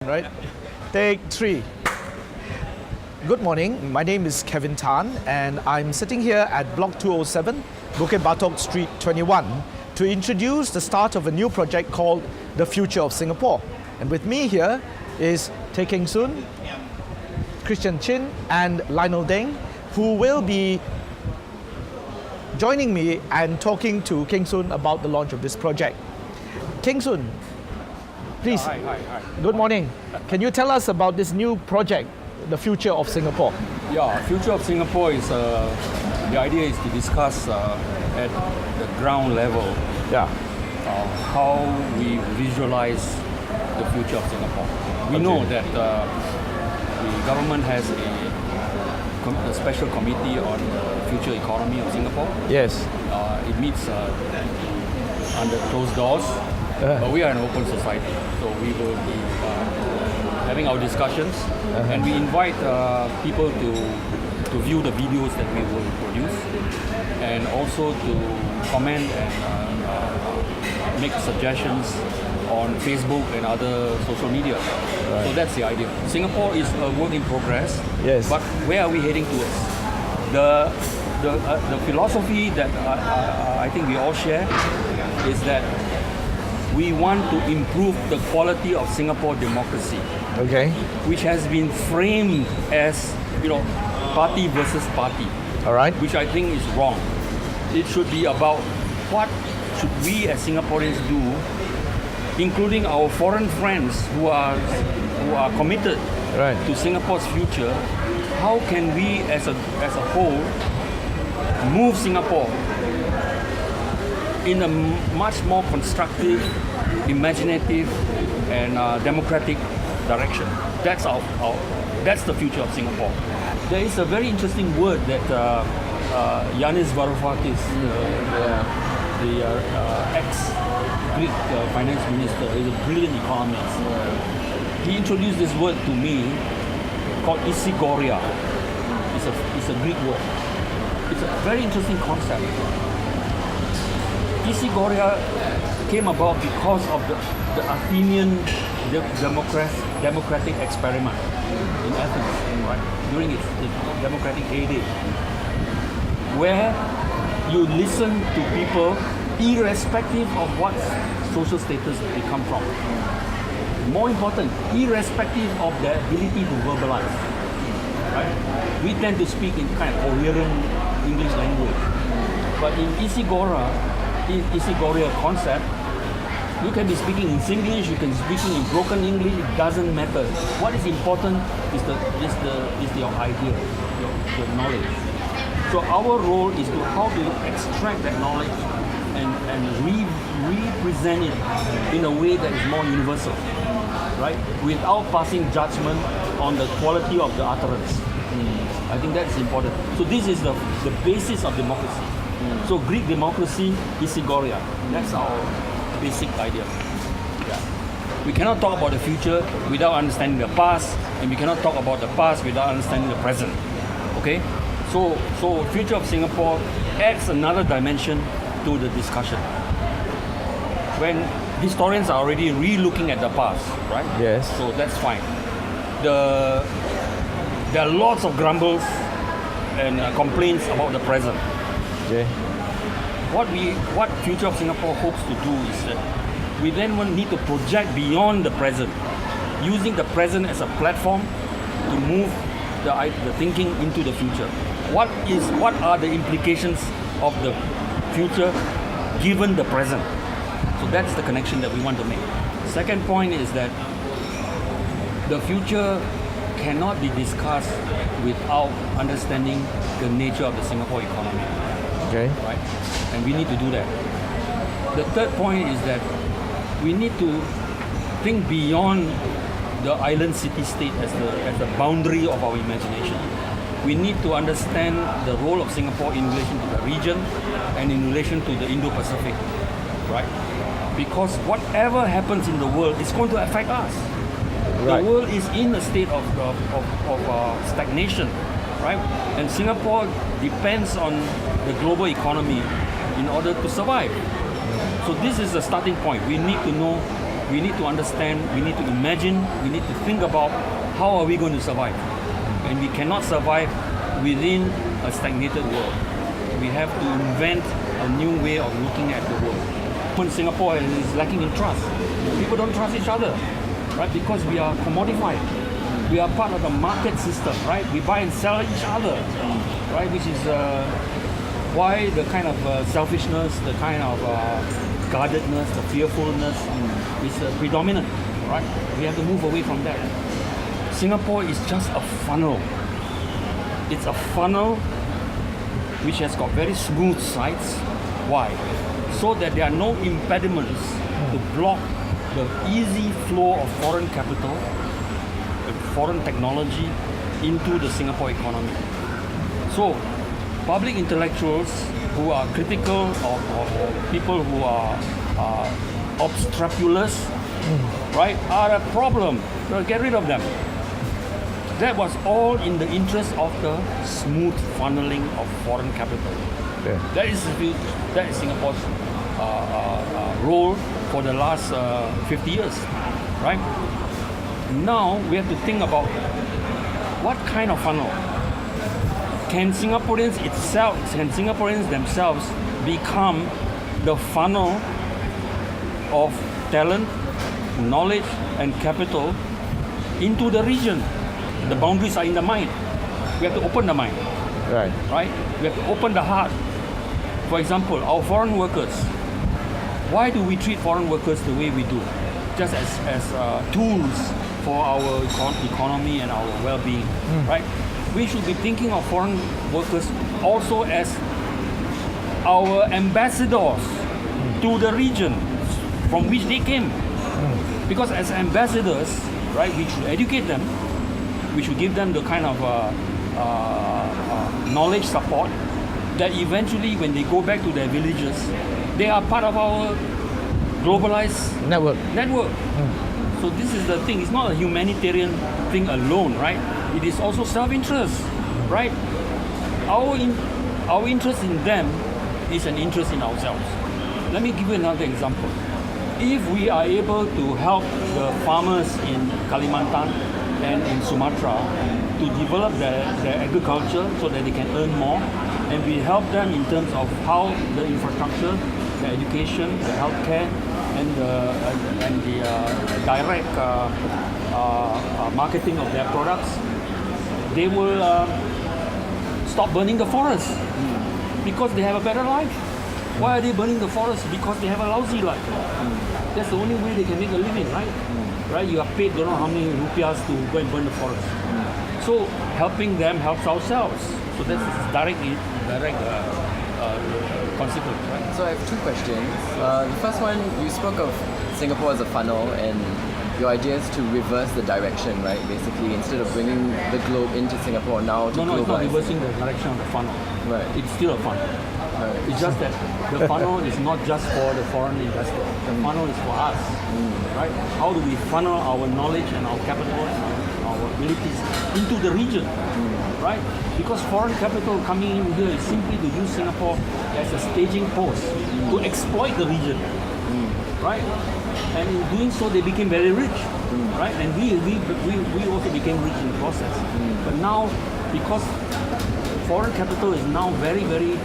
Right? Take 3. Good morning, my name is Kevin Tan and I'm sitting here at Block 207, Bukit Batok Street 21 to introduce the start of a new project called The Future of Singapore. And with me here is Tay Keng Soon, Christian Chin and Lionel Deng, who will be joining me and talking to Keng Soon about the launch of this project. Keng Soon, please. Hi. Good morning. Can you tell us about this new project, The Future of Singapore? Yeah, Future of Singapore is, the idea is to discuss at the ground level Yeah. how we visualize the future of Singapore. We know that the government has a special committee on the future economy of Singapore. Yes. It meets under closed doors, but we are an open society, so we will be having our discussions, and we invite people to view the videos that we will produce, and also to comment and make suggestions on Facebook and other social media. So that's the idea. Singapore is a work in progress. Yes. But where are we heading towards? The philosophy that I think we all share is that we want to improve the quality of Singapore democracy, Okay. which has been framed as, party versus party, All right. which I think is wrong. It should be about what should we as Singaporeans do, including our foreign friends who are committed Right. to Singapore's future. How can we as a whole move Singapore in a much more constructive, imaginative, and democratic direction? That's the future of Singapore. There is a very interesting word that Yanis Varoufakis, the ex-Greek finance minister, is a brilliant economist. He introduced this word to me called isegoria. It's a Greek word. It's a very interesting concept. Isegoria came about because of the Athenian democratic experiment in Athens, right? During its democratic heyday, where you listen to people irrespective of what social status they come from. More important, irrespective of their ability to verbalize. Right? We tend to speak in kind of coherent English language, but in isegoria concept, you can be speaking in Singlish, you can be speaking in broken English. It doesn't matter. What is important is your idea, your knowledge. So our role is to how to extract that knowledge and represent it in a way that is more universal, right? Without passing judgment on the quality of the utterance. I think that's important. So this is the basis of democracy. So Greek democracy is isegoria. That's our basic idea. Yeah. We cannot talk about the future without understanding the past, and we cannot talk about the past without understanding the present. Okay? So future of Singapore adds another dimension to the discussion. When historians are already re-looking at the past, right? Yes. So that's fine. There are lots of grumbles and complaints about the present. Okay. What Future of Singapore hopes to do is that we then need to project beyond the present, using the present as a platform to move the thinking into the future. What are the implications of the future given the present? So that's the connection that we want to make. Second point is that the future cannot be discussed without understanding the nature of the Singapore economy. Okay. Right? And we need to do that. The third point is that we need to think beyond the island city-state as the boundary of our imagination. We need to understand the role of Singapore in relation to the region and in relation to the Indo-Pacific, right? Because whatever happens in the world is going to affect us. Right. The world is in a state of stagnation, right? And Singapore depends on the global economy in order to survive. So this is the starting point. We need to know we need to understand, we need to imagine, we need to think about how are we going to survive. And we cannot survive within a stagnated world. We have to invent a new way of looking at the world. When Singapore is lacking in trust, people don't trust each other, right? Because we are commodified. We are part of the market system, right? We buy and sell each other, right? Which is why the kind of selfishness, the kind of guardedness, the fearfulness is predominant, right? We have to move away from that. Singapore is just a funnel. It's a funnel which has got very smooth sides. Why? So that there are no impediments to block the easy flow of foreign capital, foreign technology into the Singapore economy. So, public intellectuals who are critical of people who are obstropulous, right, are a problem. So get rid of them. That was all in the interest of the smooth funneling of foreign capital. Yeah. That is Singapore's role for the last 50 years, right? Now we have to think about what kind of funnel. Can Singaporeans themselves become the funnel of talent, knowledge, and capital into the region? The boundaries are in the mind. We have to open the mind. Right. Right? We have to open the heart. For example, our foreign workers. Why do we treat foreign workers the way we do? Just as tools for our economy and our well-being, right? We should be thinking of foreign workers also as our ambassadors to the region from which they came. Because as ambassadors, right, we should educate them. We should give them the kind of knowledge support that eventually when they go back to their villages, they are part of our globalized Network. So this is the thing. It's not a humanitarian thing alone, right? It is also self-interest, right? Our interest in them is an interest in ourselves. Let me give you another example. If we are able to help the farmers in Kalimantan and in Sumatra to develop their agriculture so that they can earn more, and we help them in terms of how the infrastructure, the education, the healthcare, and the direct marketing of their products, they will stop burning the forest because they have a better life. Why are they burning the forest? Because they have a lousy life. That's the only way they can make a living, right? Right? You are paid don't know how many rupiahs to go and burn the forest. So helping them helps ourselves. So that's direct consequence, right? So I have two questions. The first one, you spoke of Singapore as a funnel and your idea is to reverse the direction, right? Basically, instead of bringing the globe into Singapore now to globalize. No, it's not reversing the direction of the funnel. Right. It's still a funnel. Right. It's just that the funnel is not just for the foreign investor. The funnel is for us, right? How do we funnel our knowledge and our capital and our abilities into the region, right? Because foreign capital coming in here is simply to use Singapore as a staging post to exploit the region, right? And in doing so, they became very rich, right? And we also became rich in the process. But now, because foreign capital is now very, very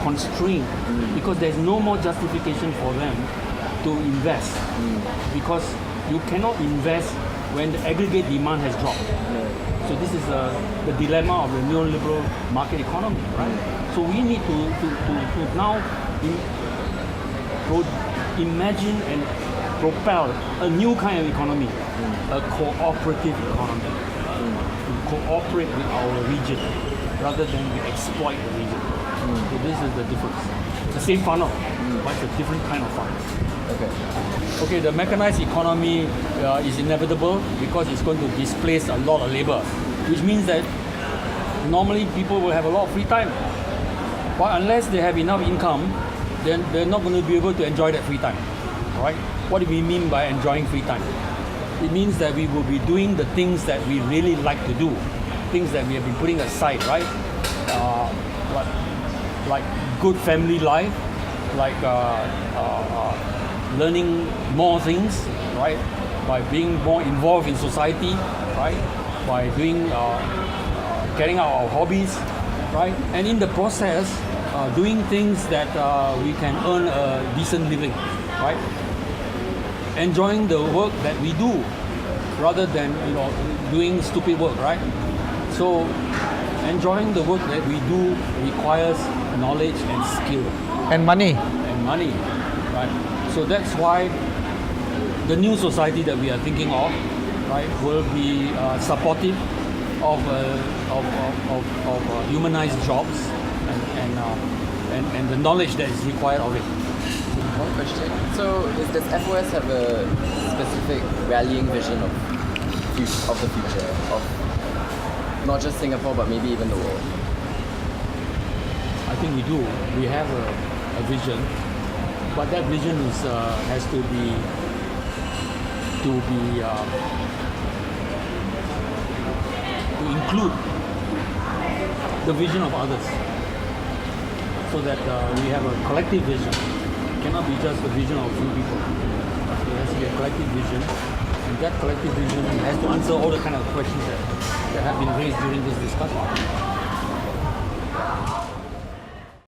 constrained, because there's no more justification for them to invest, because you cannot invest when the aggregate demand has dropped. So this is the dilemma of the neoliberal market economy, right? So we need to now imagine and propel a new kind of economy, a cooperative economy, to cooperate with our region rather than we exploit the region. So this is the difference. It's the same funnel, but it's a different kind of funnel. Okay, the mechanized economy is inevitable because it's going to displace a lot of labor, which means that normally people will have a lot of free time. But unless they have enough income, then they're not going to be able to enjoy that free time. Right? What do we mean by enjoying free time? It means that we will be doing the things that we really like to do, things that we have been putting aside, right? Like good family life, like learning more things, right? By being more involved in society, right? By doing, carrying out our hobbies, right? And in the process, doing things that we can earn a decent living, right? Enjoying the work that we do, rather than doing stupid work, right? So enjoying the work that we do requires knowledge and skill And money. and money, right? So that's why the new society that we are thinking of, right, will be supportive of humanized jobs and the knowledge that is required of it. One question. So, does FOS have a specific rallying vision of the future of not just Singapore but maybe even the world? I think we do. We have a vision, but that vision has to include the vision of others, so that we have a collective vision. It cannot be just the vision of a few people. It has to be a collective vision, and that collective vision has to answer all the kind of questions that have been raised during this discussion.